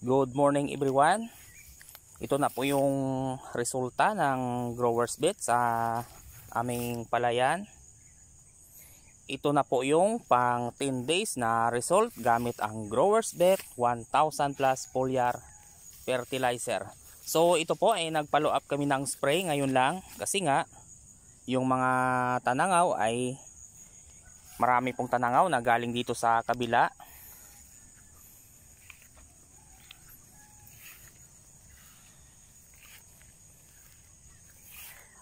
Good morning everyone. Ito na po yung resulta ng growers bet sa aming palayan. Ito na po yung pang 10 days na result gamit ang growers bet 1000 plus foliar fertilizer. So ito po ay nag-follow up kami ng spray ngayon lang kasi nga yung mga tanangaw ay marami pong tanangaw na galing dito sa kabila.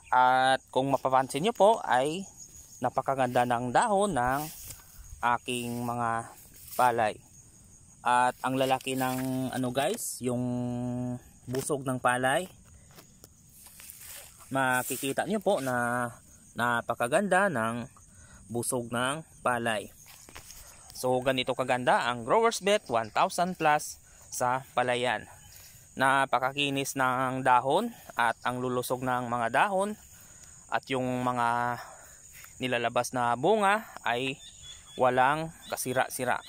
At kung mapapansin nyo po ay napakaganda ng dahon ng aking mga palay. At ang lalaki ng guys, yung busog ng palay. Makikita nyo po na napakaganda ng busog ng palay. So ganito kaganda ang growers bet 1000 plus sa palayan. Napakakinis ng dahon at ang lulusog ng mga dahon at yung mga nilalabas na bunga ay walang kasira-sira.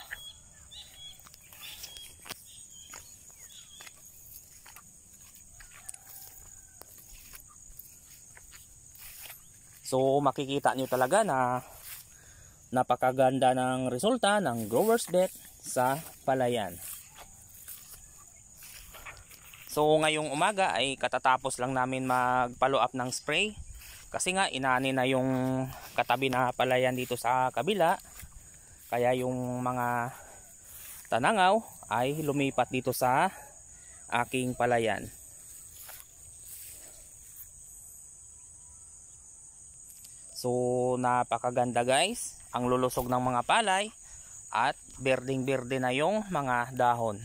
So makikita nyo talaga na napakaganda ng resulta ng growers bet sa palayan. So ngayong umaga ay katatapos lang namin mag-follow up ng spray kasi nga inani na yung katabi na palayan dito sa kabila, kaya yung mga tanangaw ay lumipat dito sa aking palayan. So napakaganda guys ang lulusog ng mga palay at berdeng-berde na yung mga dahon.